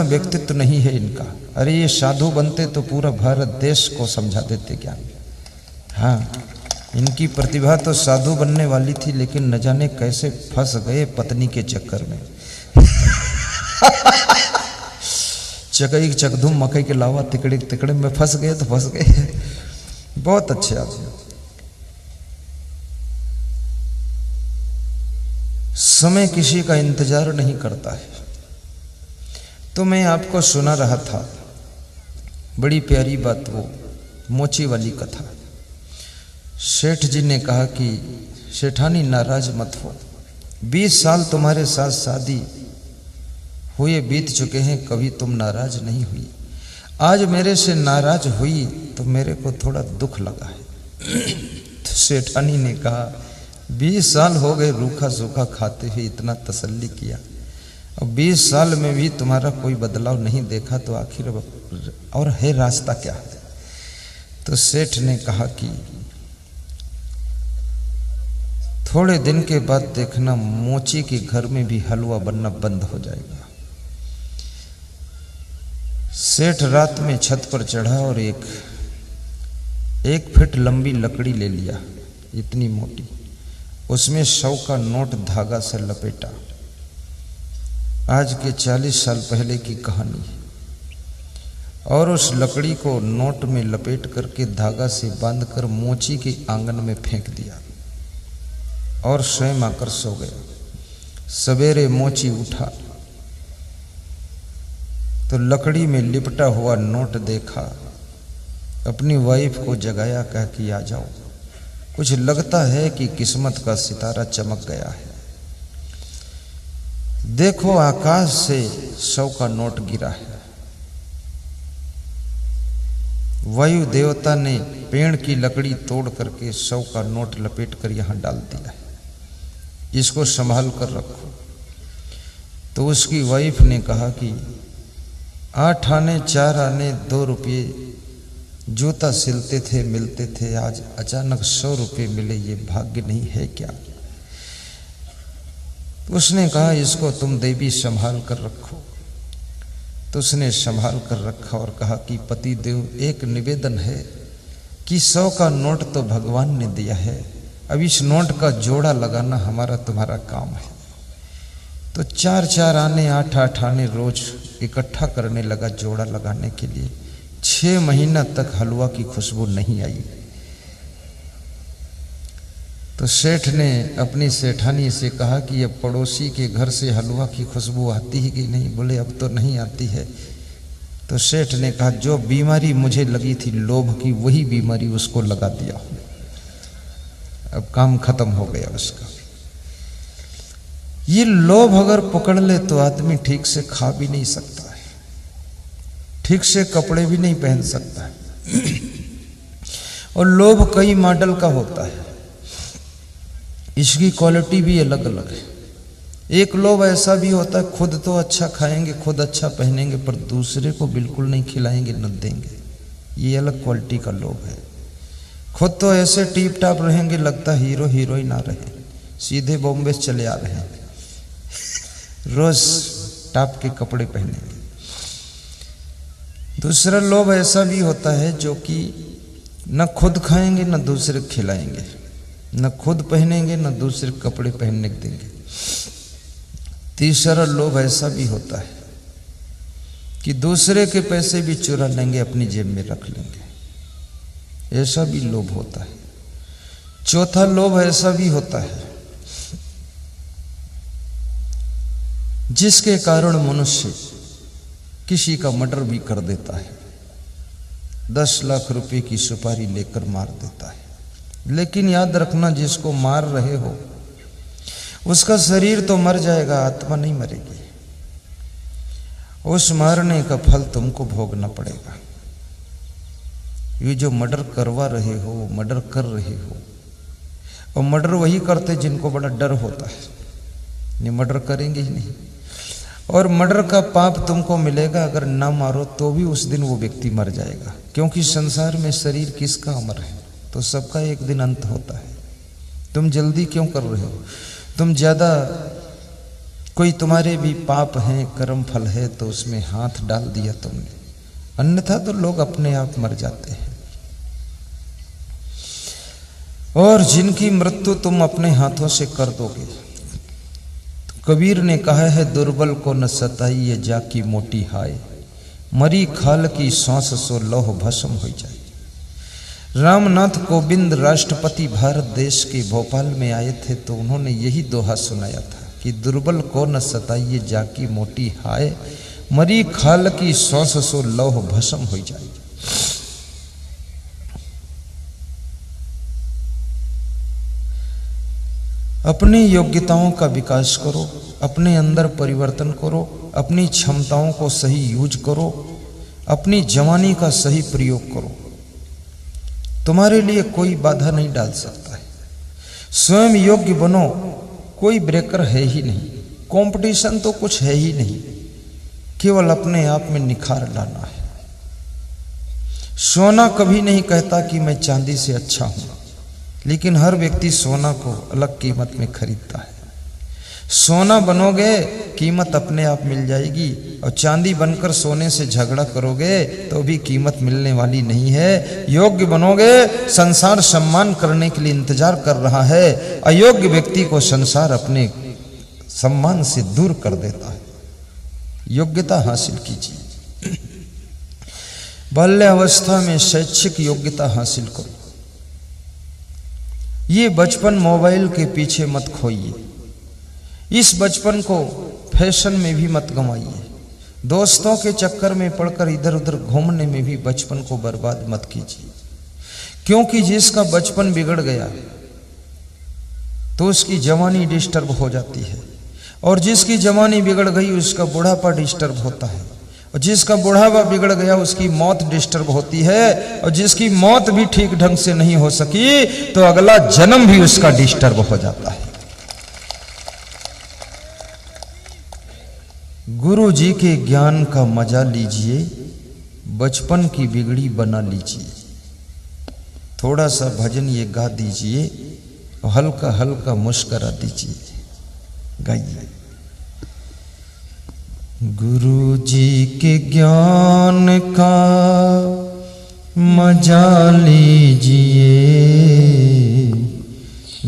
व्यक्तित्व नहीं है इनका। अरे ये साधु बनते तो पूरा भारत देश को समझा देते ज्ञान। हाँ, इनकी प्रतिभा तो साधु बनने वाली थी, लेकिन न जाने कैसे फंस गए पत्नी के चक्कर में। चकई चकधुम मकई के लावा तिकड़े तिकड़े में फंस गए तो फंस गए। बहुत अच्छे आदमी। समय किसी का इंतजार नहीं करता है। तो मैं आपको सुना रहा था बड़ी प्यारी बात, वो मोची वाली कथा। सेठ जी ने कहा कि सेठानी नाराज मत हो, 20 साल तुम्हारे साथ शादी हुए बीत चुके हैं, कभी तुम नाराज नहीं हुई। आज मेरे से नाराज हुई तो मेरे को थोड़ा दुख लगा है। तो सेठानी ने कहा 20 साल हो गए रूखा सूखा खाते हुए, इतना तसल्ली किया, अब 20 साल में भी तुम्हारा कोई बदलाव नहीं देखा, तो आखिर और है रास्ता क्या? तो सेठ ने कहा कि थोड़े दिन के बाद देखना मोची के घर में भी हलवा बनना बंद हो जाएगा। सेठ रात में छत पर चढ़ा और एक फीट लंबी लकड़ी ले लिया, इतनी मोटी, उसमें 100 का नोट धागा से लपेटा। आज के 40 साल पहले की कहानी है। और उस लकड़ी को नोट में लपेट करके धागा से बांधकर मोची के आंगन में फेंक दिया और स्वयं आकर सो गया। सवेरे मोची उठा तो लकड़ी में लिपटा हुआ नोट देखा। अपनी वाइफ को जगाया, कहा कि आ जाओ, कुछ लगता है कि किस्मत का सितारा चमक गया है। देखो आकाश से 100 का नोट गिरा है। वायु देवता ने पेड़ की लकड़ी तोड़ करके 100 का नोट लपेट कर यहां डाल दिया है, इसको संभाल कर रखो। तो उसकी वाइफ ने कहा कि 8 आने 4 आने 2 रुपये जूता सिलते थे मिलते थे, आज अचानक 100 रुपये मिले, ये भाग्य नहीं है क्या? उसने कहा इसको तुम देवी संभाल कर रखो। तो उसने संभाल कर रखा और कहा कि पति देव, एक निवेदन है कि 100 का नोट तो भगवान ने दिया है, अब इस नोट का जोड़ा लगाना हमारा तुम्हारा काम है। तो 4 आने 8 आने रोज इकट्ठा करने लगा जोड़ा लगाने के लिए। 6 महीना तक हलवा की खुशबू नहीं आई। तो सेठ ने अपनी सेठानी से कहा कि अब पड़ोसी के घर से हलवा की खुशबू आती ही कि नहीं? बोले अब तो नहीं आती है। तो सेठ ने कहा जो बीमारी मुझे लगी थी लोभ की, वही बीमारी उसको लगा दिया, अब काम खत्म हो गया उसका। ये लोभ अगर पकड़ ले तो आदमी ठीक से खा भी नहीं सकता है, ठीक से कपड़े भी नहीं पहन सकता है। और लोभ कई मॉडल का होता है, इसकी क्वालिटी भी अलग अलग है। एक लोभ ऐसा भी होता है खुद तो अच्छा खाएंगे, खुद अच्छा पहनेंगे, पर दूसरे को बिल्कुल नहीं खिलाएंगे न देंगे, ये अलग क्वालिटी का लोभ है। खुद तो ऐसे टीप टाप रहेंगे, लगता हीरो हीरोइन ना रहे, सीधे बॉम्बे चले आ रहे हैं, रोज टाप के कपड़े पहनेंगे। दूसरा लोभ ऐसा भी होता है जो कि न खुद खाएंगे न दूसरे खिलाएंगे, न खुद पहनेंगे न दूसरे कपड़े पहनने देंगे। तीसरा लोभ ऐसा भी होता है कि दूसरे के पैसे भी चुरा लेंगे, अपनी जेब में रख लेंगे, ऐसा भी लोभ होता है। चौथा लोभ ऐसा भी होता है जिसके कारण मनुष्य किसी का मर्डर भी कर देता है, 10 लाख रुपए की सुपारी लेकर मार देता है। लेकिन याद रखना, जिसको मार रहे हो उसका शरीर तो मर जाएगा, आत्मा नहीं मरेगी। उस मारने का फल तुमको भोगना पड़ेगा। ये जो मर्डर करवा रहे हो, मर्डर कर रहे हो, और मर्डर वही करते जिनको बड़ा डर होता है, ये मर्डर करेंगे ही नहीं। और मर्डर का पाप तुमको मिलेगा, अगर ना मारो तो भी उस दिन वो व्यक्ति मर जाएगा, क्योंकि संसार में शरीर किसका अमर है? तो सबका एक दिन अंत होता है। तुम जल्दी क्यों कर रहे हो? तुम ज्यादा कोई तुम्हारे भी पाप हैं, कर्म फल है तो उसमें हाथ डाल दिया तुमने, अन्यथा तो लोग अपने आप मर जाते हैं। और जिनकी मृत्यु तुम अपने हाथों से कर दोगे, तो कबीर ने कहा है दुर्बल को न सताइए जाकी मोटी हाय, मरी खाल की सांस सो लौह भस्म हो जाए। रामनाथ कोविंद राष्ट्रपति भारत देश के भोपाल में आए थे तो उन्होंने यही दोहा सुनाया था कि दुर्बल को न सताइए जाकी मोटी हाय, मरी खाल की सांस सो लौह भस्म हो जाए। अपनी योग्यताओं का विकास करो, अपने अंदर परिवर्तन करो, अपनी क्षमताओं को सही यूज करो, अपनी जवानी का सही प्रयोग करो। तुम्हारे लिए कोई बाधा नहीं डाल सकता है। स्वयं योग्य बनो, कोई ब्रेकर है ही नहीं, कंपटीशन तो कुछ है ही नहीं, केवल अपने आप में निखार लाना है। सोना कभी नहीं कहता कि मैं चांदी से अच्छा हूं, लेकिन हर व्यक्ति सोना को अलग कीमत में खरीदता है। सोना बनोगे कीमत अपने आप मिल जाएगी, और चांदी बनकर सोने से झगड़ा करोगे तो भी कीमत मिलने वाली नहीं है। योग्य बनोगे, संसार सम्मान करने के लिए इंतजार कर रहा है। अयोग्य व्यक्ति को संसार अपने सम्मान से दूर कर देता है। योग्यता हासिल कीजिए। बाल्यावस्था में शैक्षिक योग्यता हासिल करो। ये बचपन मोबाइल के पीछे मत खोइए, इस बचपन को फैशन में भी मत गंवाइए, दोस्तों के चक्कर में पड़कर इधर उधर घूमने में भी बचपन को बर्बाद मत कीजिए। क्योंकि जिसका बचपन बिगड़ गया तो उसकी जवानी डिस्टर्ब हो जाती है, और जिसकी जवानी बिगड़ गई उसका बुढ़ापा डिस्टर्ब होता है, और जिसका बुढ़ापा बिगड़ गया उसकी मौत डिस्टर्ब होती है, और जिसकी मौत भी ठीक ढंग से नहीं हो सकी तो अगला जन्म भी उसका डिस्टर्ब हो जाता है। गुरु जी के ज्ञान का मजा लीजिए, बचपन की बिगड़ी बना लीजिए। थोड़ा सा भजन ये गा दीजिए, हल्का हल्का मुस्करा दीजिए। गाइए। गुरु जी के ज्ञान का मजा लीजिए,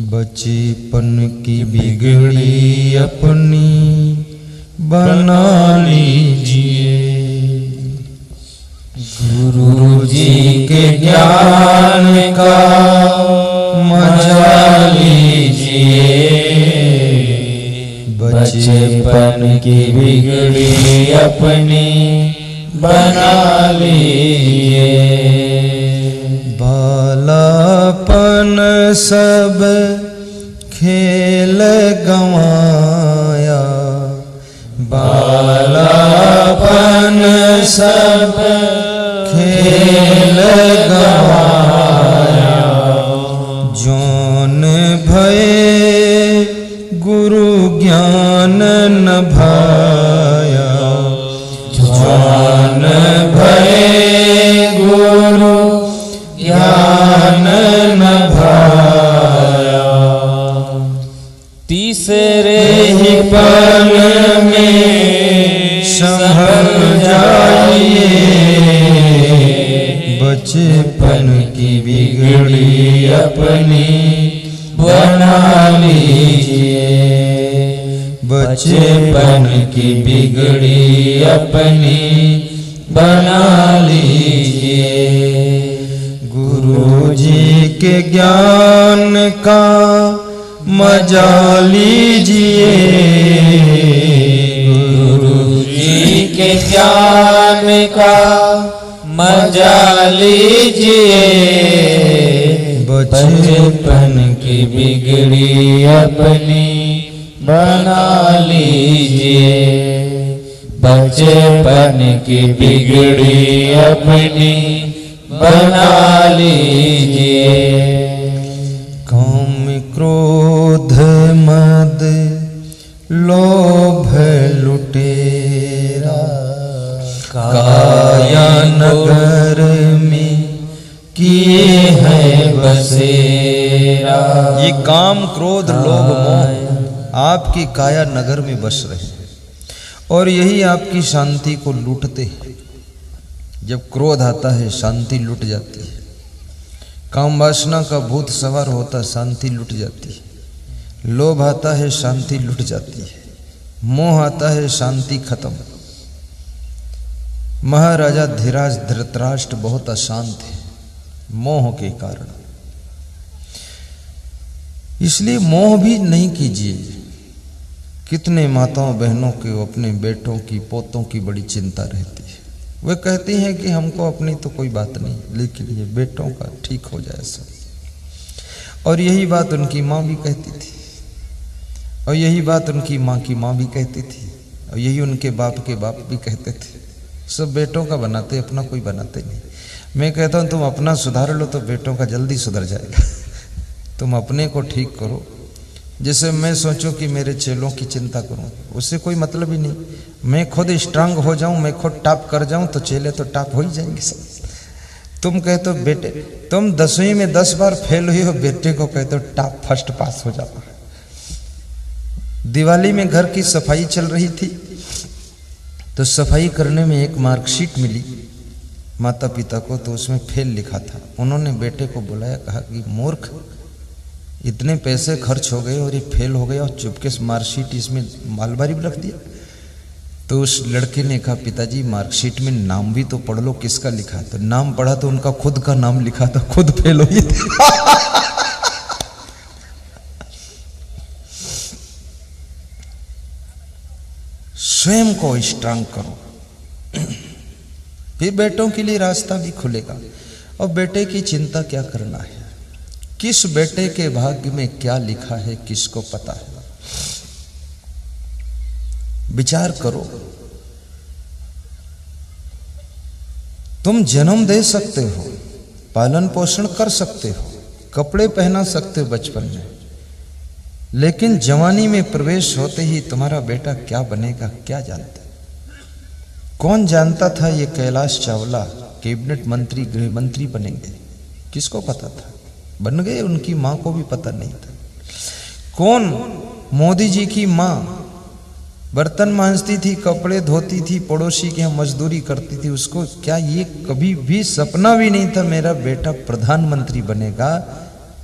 बचपन की बिगड़ी अपनी बना लीजिए। गुरु जी के ज्ञान का मजा लीजिए, बचपन की बिगड़ी अपनी बना लीजिए। बालापन सब खेल गंवाया, बालापन सब खेल गंवाया, जौन भये गुरु ज्ञान न भाया, जौन भये गुरु ज्ञान न भाया, तीसरे ही पल में संभल जाइए, बचपन की बिगड़ी अपनी बना लीजिए, बचपन की बिगड़ी अपनी बना लीजिए। गुरु जी के ज्ञान का मजा लीजिए, गुरु जी के ज्ञान का मजा लीजिए, बचपन की बिगड़ी अपनी बना लीजिए, बचपन की बिगड़ी अपनी बना लीजिए। काम क्रोध मद लोभ लुटेरा, काया नगर में किए है बसेरा। ये काम क्रोध लोभ मोह आपकी काया नगर में बस रहे हैं और यही आपकी शांति को लूटते हैं। जब क्रोध आता है शांति लुट जाती है, काम वासना का भूत सवार होता शांति लुट जाती है, लोभ आता है शांति लुट जाती है, मोह आता है शांति खत्म। महाराजा धीराज धृतराष्ट्र बहुत अशांत है मोह के कारण, इसलिए मोह भी नहीं कीजिए। कितने माताओं बहनों के अपने बेटों की पोतों की बड़ी चिंता रहती है। वे कहती हैं कि हमको अपनी तो कोई बात नहीं, लेकिन ये बेटों का ठीक हो जाए सब। और यही बात उनकी माँ भी कहती थी, और यही बात उनकी माँ की माँ भी कहती थी, और यही उनके बाप के बाप भी कहते थे। सब बेटों का बनाते, अपना कोई बनाते नहीं। मैं कहता हूँ तुम अपना सुधार लो तो बेटों का जल्दी सुधर जाएगा। तुम अपने को ठीक करो। जैसे मैं सोचूं कि मेरे चेलों की चिंता करूं, उससे कोई मतलब ही नहीं। मैं खुद स्ट्रांग हो जाऊं, मैं खुद टॉप कर जाऊं तो चेले तो टॉप हो ही जाएंगे सब। तुम कहते हो बेटे, तुम 10वीं में 10 बार फेल हुई हो, बेटे को कहते हो टॉप फर्स्ट पास हो जाता है। दिवाली में घर की सफाई चल रही थी तो सफाई करने में एक मार्कशीट मिली माता पिता को, तो उसमें फेल लिखा था। उन्होंने बेटे को बुलाया, कहा कि मूर्ख, इतने पैसे खर्च हो गए और ये फेल हो गया और चुपके से मार्कशीट इसमें मालबारी भी रख दिया। तो उस लड़के ने कहा, पिताजी मार्कशीट में नाम भी तो पढ़ लो किसका लिखा। तो नाम पढ़ा तो उनका खुद का नाम लिखा था, खुद फेल हुई थी। स्वयं को स्ट्रांग करो, फिर बेटों के लिए रास्ता भी खुलेगा। और बेटे की चिंता क्या करना है, किस बेटे के भाग्य में क्या लिखा है किसको पता है। विचार करो, तुम जन्म दे सकते हो, पालन पोषण कर सकते हो, कपड़े पहना सकते हो बचपन में, लेकिन जवानी में प्रवेश होते ही तुम्हारा बेटा क्या बनेगा क्या जानते। कौन जानता था ये कैलाश चावला कैबिनेट मंत्री गृह मंत्री बनेंगे, किसको पता था। बन गए, उनकी मां को भी पता नहीं था। कौन मोदी जी की मां बर्तन मांजती थी, कपड़े धोती थी, पड़ोसी के यहाँ मजदूरी करती थी, उसको क्या ये कभी भी सपना भी नहीं था मेरा बेटा प्रधानमंत्री बनेगा।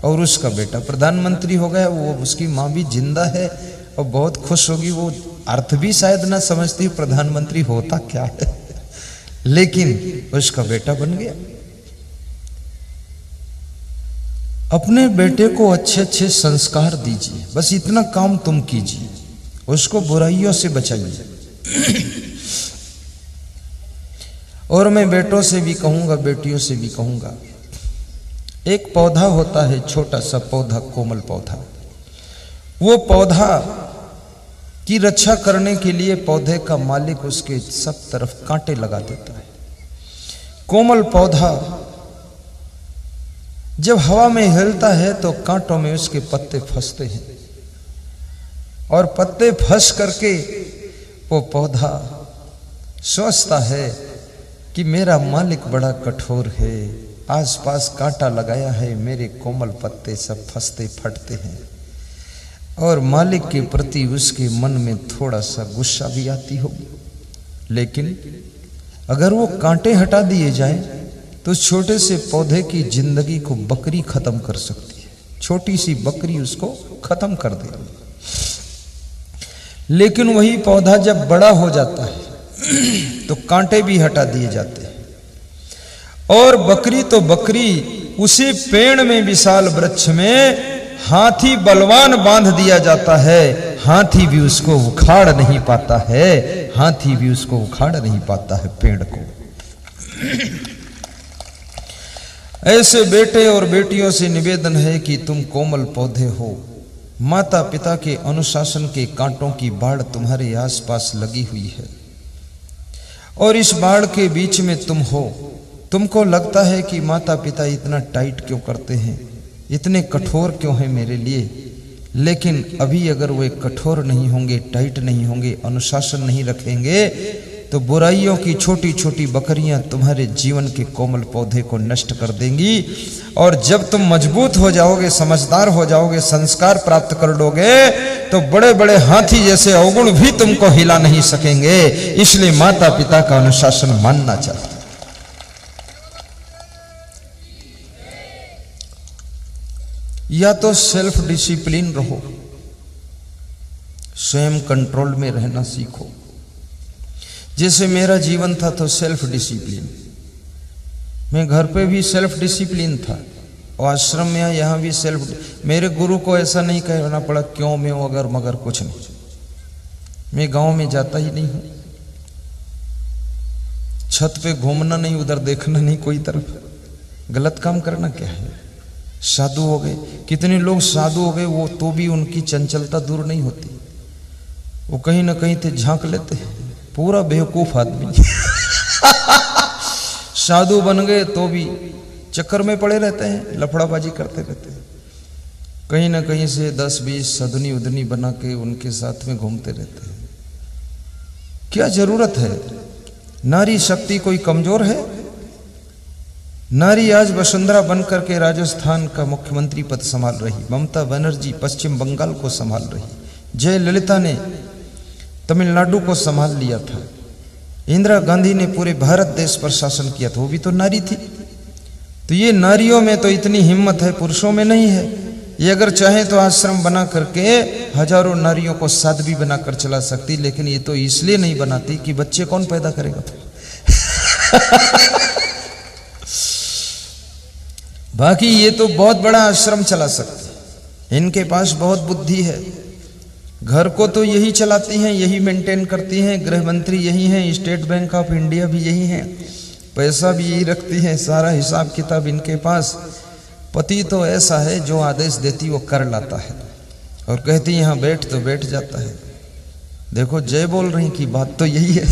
और उसका बेटा प्रधानमंत्री हो गया, वो उसकी माँ भी जिंदा है और बहुत खुश होगी। वो अर्थ भी शायद ना समझती प्रधानमंत्री होता क्या है, लेकिन उसका बेटा बन गया। अपने बेटे को अच्छे अच्छे संस्कार दीजिए, बस इतना काम तुम कीजिए, उसको बुराइयों से बचाइए। और मैं बेटों से भी कहूंगा, बेटियों से भी कहूंगा, एक पौधा होता है, छोटा सा पौधा, कोमल पौधा। वो पौधा की रक्षा करने के लिए पौधे का मालिक उसके सब तरफ कांटे लगा देता है। कोमल पौधा जब हवा में हिलता है तो कांटों में उसके पत्ते फंसते हैं, और पत्ते फंस करके वो पौधा सोचता है कि मेरा मालिक बड़ा कठोर है, आसपास कांटा लगाया है, मेरे कोमल पत्ते सब फंसते फटते हैं। और मालिक के प्रति उसके मन में थोड़ा सा गुस्सा भी आती होगी, लेकिन अगर वो कांटे हटा दिए जाए तो छोटे से पौधे की जिंदगी को बकरी खत्म कर सकती है। छोटी सी बकरी उसको खत्म कर देगी। लेकिन वही पौधा जब बड़ा हो जाता है तो कांटे भी हटा दिए जाते हैं, और बकरी तो बकरी, उसी पेड़ में विशाल वृक्ष में हाथी बलवान बांध दिया जाता है। हाथी भी उसको उखाड़ नहीं पाता है, हाथी भी उसको उखाड़ नहीं पाता है पेड़ को। ऐसे बेटे और बेटियों से निवेदन है कि तुम कोमल पौधे हो। माता पिता के अनुशासन के कांटों की बाढ़ तुम्हारे आसपास लगी हुई है, और इस बाढ़ के बीच में तुम हो। तुमको लगता है कि माता पिता इतना टाइट क्यों करते हैं, इतने कठोर क्यों हैं मेरे लिए। लेकिन अभी अगर वे कठोर नहीं होंगे, टाइट नहीं होंगे, अनुशासन नहीं रखेंगे, तो बुराइयों की छोटी छोटी बकरियां तुम्हारे जीवन के कोमल पौधे को नष्ट कर देंगी। और जब तुम मजबूत हो जाओगे, समझदार हो जाओगे, संस्कार प्राप्त कर लोगे, तो बड़े बड़े हाथी जैसे अवगुण भी तुमको हिला नहीं सकेंगे। इसलिए माता पिता का अनुशासन मानना चाहिए। या तो सेल्फ डिसिप्लिन रहो, स्वयं कंट्रोल में रहना सीखो। जैसे मेरा जीवन था तो सेल्फ डिसिप्लिन, मैं घर पे भी सेल्फ डिसिप्लिन था और आश्रम में यहाँ भी सेल्फ। मेरे गुरु को ऐसा नहीं कहना पड़ा क्यों मैं हूं अगर मगर कुछ नहीं। मैं गांव में जाता ही नहीं हूं, छत पे घूमना नहीं, उधर देखना नहीं कोई तरफ, गलत काम करना क्या है। साधु हो गए, कितने लोग साधु हो गए वो तो भी उनकी चंचलता दूर नहीं होती, वो कहीं ना कहीं थे झांक लेते हैं। पूरा बेवकूफ आदमी साधु बन गए तो भी चक्कर में पड़े रहते हैं, लफड़ाबाजी करते रहते हैं, कहीं ना कहीं से 10-20 सदनी उदनी बना के उनके साथ में घूमते रहते हैं। क्या जरूरत है? नारी शक्ति कोई कमजोर है? नारी आज वसुंधरा बनकर के राजस्थान का मुख्यमंत्री पद संभाल रही, ममता बनर्जी पश्चिम बंगाल को संभाल रही, जयललिता ने तमिलनाडु को संभाल लिया था, इंदिरा गांधी ने पूरे भारत देश पर शासन किया था, वो भी तो नारी थी। तो ये नारियों में तो इतनी हिम्मत है, पुरुषों में नहीं है। ये अगर चाहे तो आश्रम बना करके हजारों नारियों को साध्वी बनाकर चला सकती, लेकिन ये तो इसलिए नहीं बनाती कि बच्चे कौन पैदा करेगा। बाकी ये तो बहुत बड़ा आश्रम चला सकते, इनके पास बहुत बुद्धि है। घर को तो यही चलाती हैं, यही मेंटेन करती हैं, गृह मंत्री यही हैं, स्टेट बैंक ऑफ इंडिया भी यही हैं, पैसा भी यही रखती हैं, सारा हिसाब किताब इनके पास। पति तो ऐसा है जो आदेश देती वो कर लाता है और कहती यहाँ बैठ तो बैठ जाता है। देखो जय बोल रही की बात तो यही है।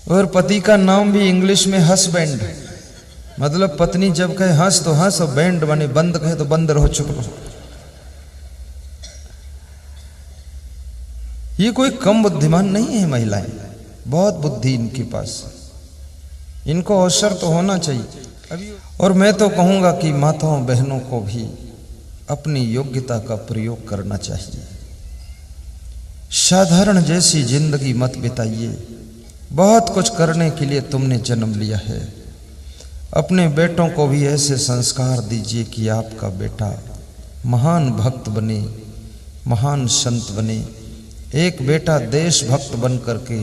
और पति का नाम भी इंग्लिश में हस्बैंड, मतलब पत्नी जब कहे हंस तो हंस और बैंड बने बंद कहे तो बंद रहो, चुप रहो। ये कोई कम बुद्धिमान नहीं है महिलाएं, बहुत बुद्धि इनके पास, इनको अवसर तो होना चाहिए। और मैं तो कहूंगा कि माताओं बहनों को भी अपनी योग्यता का प्रयोग करना चाहिए। साधारण जैसी जिंदगी मत बिताइए, बहुत कुछ करने के लिए तुमने जन्म लिया है। अपने बेटों को भी ऐसे संस्कार दीजिए कि आपका बेटा महान भक्त बने, महान संत बने। एक बेटा देशभक्त बन करके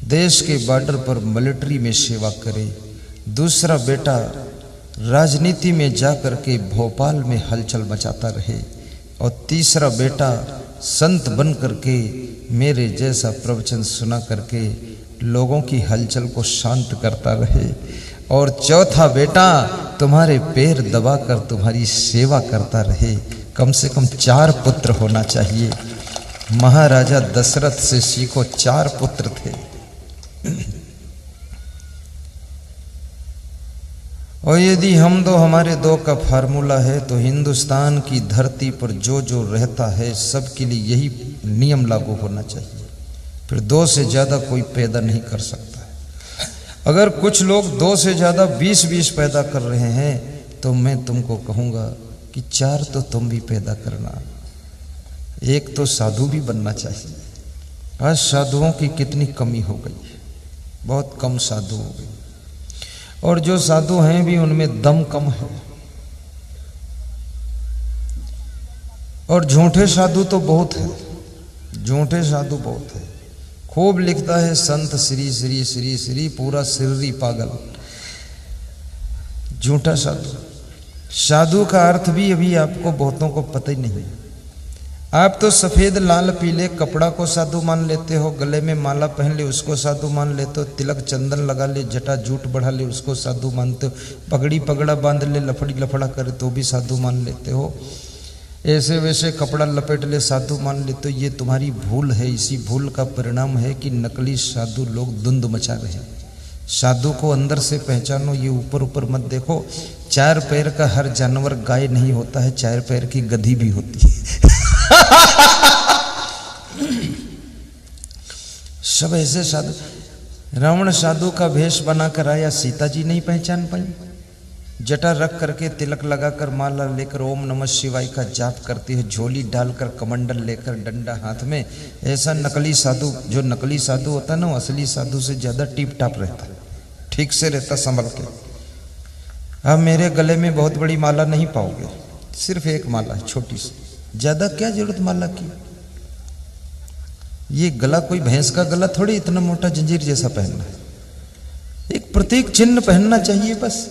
देश के बॉर्डर पर मिलिट्री में सेवा करे, दूसरा बेटा राजनीति में जा करके भोपाल में हलचल मचाता रहे, और तीसरा बेटा संत बन करके मेरे जैसा प्रवचन सुना करके लोगों की हलचल को शांत करता रहे, और चौथा बेटा तुम्हारे पैर दबाकर तुम्हारी सेवा करता रहे। कम से कम 4 पुत्र होना चाहिए। महाराजा दशरथ से सीखो, 4 पुत्र थे। और यदि हम दो हमारे 2 का फार्मूला है तो हिंदुस्तान की धरती पर जो जो रहता है सबके लिए यही नियम लागू होना चाहिए। फिर 2 से ज्यादा कोई पैदा नहीं कर सकता। अगर कुछ लोग 2 से ज्यादा 20-20 पैदा कर रहे हैं तो मैं तुमको कहूंगा कि 4 तो तुम भी पैदा करना। एक तो साधु भी बनना चाहिए। आज साधुओं की कितनी कमी हो गई है, बहुत कम साधु हो गई, और जो साधु हैं भी उनमें दम कम है। और झूठे साधु तो बहुत है, झूठे साधु बहुत है। खूब लिखता है संत श्री श्री श्री श्री, पूरा सिर्री पागल, झूठा साधु। साधु का अर्थ भी अभी आपको बहुतों को पता ही नहीं। आप तो सफेद लाल पीले कपड़ा को साधु मान लेते हो, गले में माला पहन ले उसको साधु मान लेते हो, तिलक चंदन लगा ले, जटा जूट बढ़ा ले उसको साधु मानते हो, पगड़ी पगड़ा बांध ले, लफड़ी लफड़ा करे तो भी साधु मान लेते हो, ऐसे वैसे कपड़ा लपेट ले साधु मान लेते हो। ये तुम्हारी भूल है। इसी भूल का परिणाम है कि नकली साधु लोग धुंध मचा रहे हैं। साधु को अंदर से पहचानो, ये ऊपर ऊपर मत देखो। 4 पैर का हर जानवर गाय नहीं होता है, 4 पैर की गधी भी होती है। सब ऐसे साधु। रावण साधु का भेष बनाकर आया, सीता जी नहीं पहचान पाई। जटा रख करके तिलक लगाकर माला लेकर ओम नमः शिवाय का जाप करती है, झोली डालकर कमंडल लेकर डंडा हाथ में। ऐसा नकली साधु, जो नकली साधु होता है ना, वो असली साधु से ज्यादा टिप टाप रहता, ठीक से रहता, संभल के। अब मेरे गले में बहुत बड़ी माला नहीं पाओगे, सिर्फ एक माला है छोटी सी, ज्यादा क्या जरूरत माला की। ये गला कोई भैंस का गला थोड़ी इतना मोटा जंजीर जैसा पहनना है, एक प्रतीक चिन्ह पहनना चाहिए बस।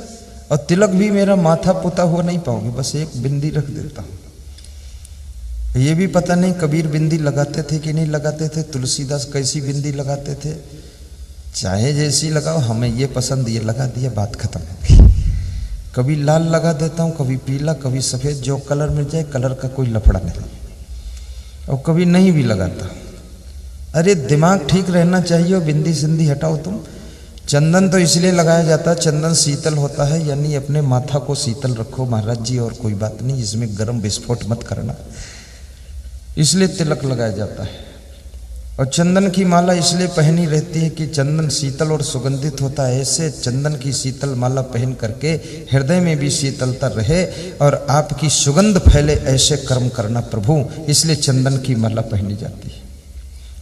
और तिलक भी मेरा माथा पुता हुआ नहीं पाओगे, बस एक बिंदी रख देता हूं। ये भी पता नहीं कबीर बिंदी लगाते थे कि नहीं लगाते थे, तुलसीदास कैसी बिंदी लगाते थे। चाहे जैसी लगाओ, हमें ये पसंद, ये लगा दिया, बात खत्म। कभी लाल लगा देता हूं, कभी पीला, कभी सफेद, जो कलर मिल जाए, कलर का कोई लफड़ा नहीं। और कभी नहीं भी लगाता। अरे दिमाग ठीक रहना चाहिए, बिंदी सिंदी हटाओ तुम। चंदन तो इसलिए लगाया जाता है, चंदन शीतल होता है, यानी अपने माथा को शीतल रखो महाराज जी, और कोई बात नहीं, इसमें गर्म विस्फोट मत करना, इसलिए तिलक लगाया जाता है। और चंदन की माला इसलिए पहनी रहती है कि चंदन शीतल और सुगंधित होता है। ऐसे चंदन की शीतल माला पहन करके हृदय में भी शीतलता रहे और आपकी सुगंध फैले, ऐसे कर्म करना प्रभु, इसलिए चंदन की माला पहनी जाती है।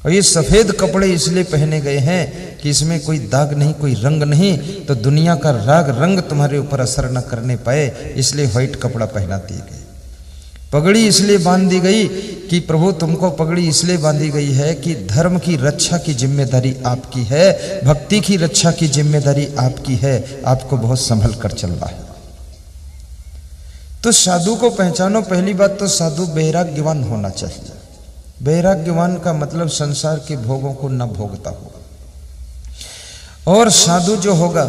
और ये सफेद कपड़े इसलिए पहने गए हैं कि इसमें कोई दाग नहीं, कोई रंग नहीं, तो दुनिया का राग रंग तुम्हारे ऊपर असर न करने पाए, इसलिए व्हाइट कपड़ा पहना दिए गए। पगड़ी इसलिए बांध दी गई कि प्रभु तुमको पगड़ी इसलिए बांधी गई है कि धर्म की रक्षा की जिम्मेदारी आपकी है, भक्ति की रक्षा की जिम्मेदारी आपकी है, आपको बहुत संभल कर चलना है। तो साधु को पहचानो। पहली बात तो साधु वैराग्यवान होना चाहिए। वैराग्यवान का मतलब संसार के भोगों को न भोगता हो। और साधु जो होगा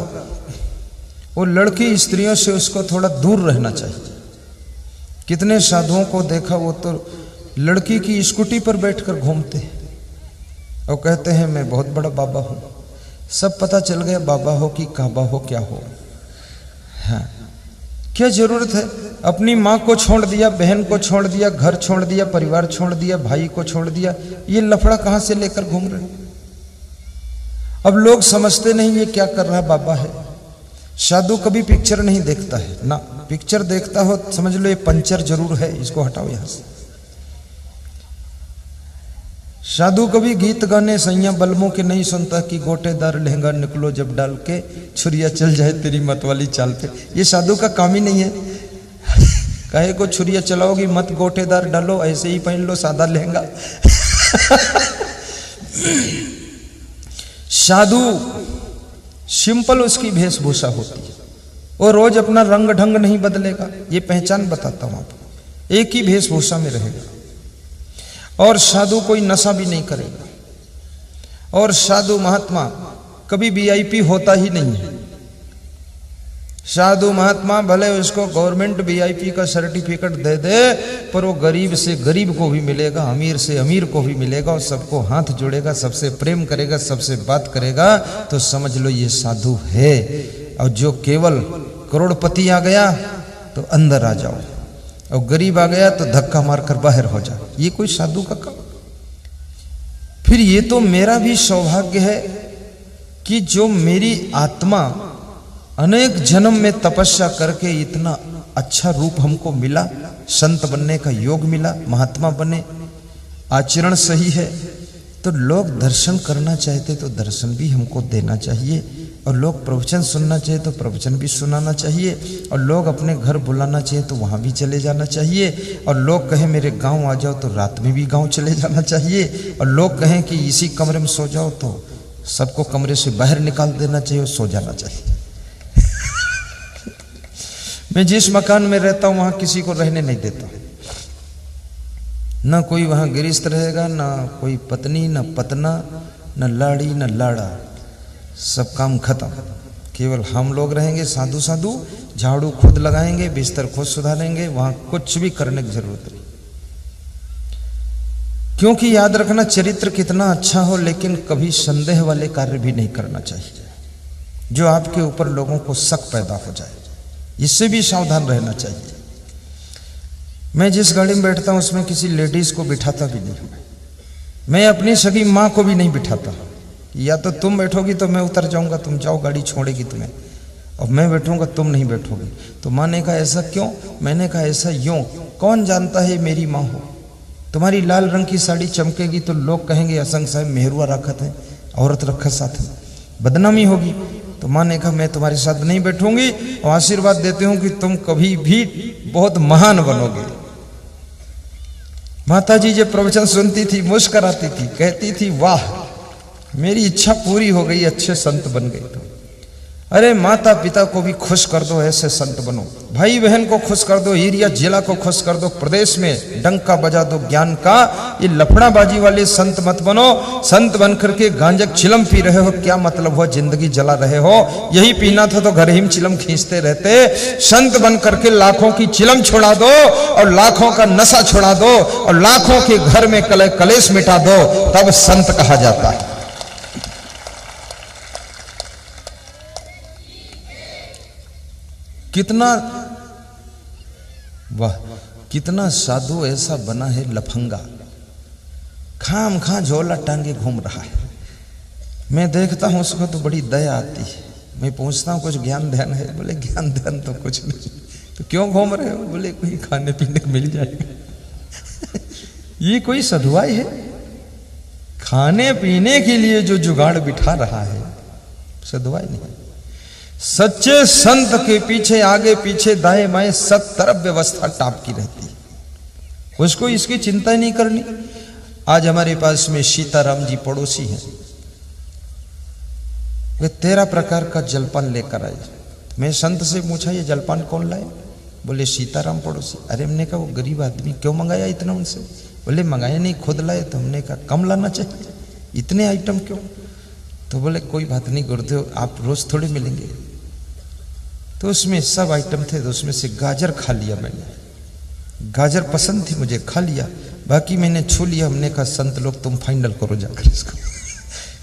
वो लड़की स्त्रियों से उसको थोड़ा दूर रहना चाहिए। कितने साधुओं को देखा, वो तो लड़की की स्कूटी पर बैठकर घूमते हैं और कहते हैं मैं बहुत बड़ा बाबा हूं। सब पता चल गया बाबा हो कि काबा हो, क्या हो। हाँ, क्या जरूरत है। अपनी माँ को छोड़ दिया, बहन को छोड़ दिया, घर छोड़ दिया, परिवार छोड़ दिया, भाई को छोड़ दिया, ये लफड़ा कहां से लेकर घूम रहे। अब लोग समझते नहीं ये क्या कर रहा बाबा है। साधु कभी पिक्चर नहीं देखता है ना, पिक्चर देखता हो समझ लो ये पंचर जरूर है, इसको हटाओ यहां से। साधु कभी गीत गाने सैया बलमों के नहीं सुनता कि गोटेदार लहंगा निकलो जब डाल के, छुरिया चल जाए तेरी मत वाली चाल पे। ये साधु का काम ही नहीं है। काहे को छुरिया चलाओगी, मत गोटेदार डालो, ऐसे ही पहन लो सादा लहंगा। साधु सिंपल उसकी वेशभूषा होती है, वो रोज अपना रंग ढंग नहीं बदलेगा। ये पहचान बताता हूं आपको, एक ही वेशभूषा में रहेगा। और साधु कोई नशा भी नहीं करेगा। और साधु महात्मा कभी वीआईपी होता ही नहीं है। साधु महात्मा भले उसको गवर्नमेंट वीआईपी का सर्टिफिकेट दे दे, पर वो गरीब से गरीब को भी मिलेगा, अमीर से अमीर को भी मिलेगा, और सबको हाथ जोड़ेगा, सबसे प्रेम करेगा, सबसे बात करेगा, तो समझ लो ये साधु है। और जो केवल करोड़पति आ गया तो अंदर आ जाओ, और गरीब आ गया तो धक्का मारकर बाहर हो जाओ, ये कोई साधु का काम। फिर ये तो मेरा भी सौभाग्य है कि जो मेरी आत्मा अनेक जन्म में तपस्या करके इतना अच्छा रूप हमको मिला, संत बनने का योग मिला, महात्मा बने, आचरण सही है, तो लोग दर्शन करना चाहते तो दर्शन भी हमको देना चाहिए, और लोग प्रवचन सुनना चाहिए तो प्रवचन भी सुनाना चाहिए, और लोग अपने घर बुलाना चाहिए तो वहाँ भी चले जाना चाहिए, और लोग कहें मेरे गांव आ जाओ तो रात में भी गांव चले जाना चाहिए, और लोग कहें कि इसी कमरे में सो जाओ तो सबको कमरे से बाहर निकाल देना चाहिए और सो जाना चाहिए। मैं जिस मकान में रहता हूं वहां किसी को रहने नहीं देता, ना कोई वहां गिरस्थ रहेगा, ना कोई पत्नी, ना पतना, ना लाड़ी, ना लाड़ा, सब काम खत्म। केवल हम लोग रहेंगे साधु साधु, झाड़ू खुद लगाएंगे, बिस्तर खुद सुधारेंगे, वहां कुछ भी करने की जरूरत नहीं। क्योंकि याद रखना, चरित्र कितना अच्छा हो लेकिन कभी संदेह वाले कार्य भी नहीं करना चाहिए, जो आपके ऊपर लोगों को शक पैदा हो जाए, इससे भी सावधान रहना चाहिए। मैं जिस गाड़ी में बैठता हूं उसमें किसी लेडीज को बिठाता भी नहीं हूं, मैं अपनी सगी मां को भी नहीं बिठाता। या तो तुम बैठोगी तो मैं उतर जाऊंगा, तुम जाओ, गाड़ी छोड़ेगी तुम्हें, और मैं बैठूंगा तुम नहीं बैठोगी। तो माँ ने कहा ऐसा क्यों? मैंने कहा ऐसा यूं, कौन जानता है मेरी माँ हो, तुम्हारी लाल रंग की साड़ी चमकेगी तो लोग कहेंगे असंग साहब मेहरुआ रखत है, औरत रखत साथ में, बदनामी होगी। तो माँ ने कहा मैं तुम्हारे साथ नहीं बैठूंगी और आशीर्वाद देती हूं कि तुम कभी भी बहुत महान बनोगे। माता जी जब प्रवचन सुनती थी मुस्कुराती थी, कहती थी वाह मेरी इच्छा पूरी हो गई, अच्छे संत बन गए तुम। अरे माता पिता को भी खुश कर दो, ऐसे संत बनो, भाई बहन को खुश कर दो, एरिया जिला को खुश कर दो, प्रदेश में डंका बजा दो ज्ञान का। ये लफड़ाबाजी वाले संत मत बनो। संत बन करके गांजक चिलम पी रहे हो, क्या मतलब हुआ? जिंदगी जला रहे हो। यही पीना था तो घर ही में चिलम खींचते रहते। संत बन करके लाखों की चिलम छुड़ा दो और लाखों का नशा छुड़ा दो और लाखों के घर में कलेश मिटा दो, तब संत कहा जाता है। कितना वाह, कितना साधु ऐसा बना है लफंगा, खाम खा झोला टांगे घूम रहा है। मैं देखता हूं उसको तो बड़ी दया आती है। मैं पूछता हूं कुछ ज्ञान ध्यान है? बोले ज्ञान ध्यान तो कुछ नहीं। तो क्यों घूम रहे हो? बोले कोई खाने पीने को मिल जाएगा। ये कोई साधुआई है? खाने पीने के लिए जो जुगाड़ बिठा रहा है साधुआई नहीं। सच्चे संत के पीछे आगे पीछे दाएं बाएं सब तरफ व्यवस्था टाप की रहती है, उसको इसकी चिंता ही नहीं करनी। आज हमारे पास में सीताराम जी पड़ोसी हैं, वे 13 प्रकार का जलपान लेकर आए। मैं संत से पूछा ये जलपान कौन लाए? बोले सीताराम पड़ोसी। अरे हमने कहा वो गरीब आदमी क्यों मंगाया इतना उनसे? बोले मंगाया नहीं, खुद लाए। तो हमने कहा कम लाना चाहिए, इतने आइटम क्यों? तो बोले कोई बात नहीं गुरुदेव, आप रोज थोड़े मिलेंगे। तो उसमें सब आइटम थे, तो उसमें से गाजर खा लिया मैंने, गाजर पसंद थी मुझे, खा लिया, बाकी मैंने छू लिया। हमने कहा संत लोग तुम फाइनल करो जाकर इसको।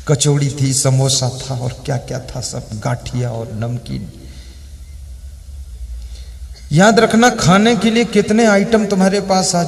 कचौड़ी थी, समोसा था और क्या क्या था, सब गाठिया और नमकीन। याद रखना खाने के लिए कितने आइटम तुम्हारे पास आ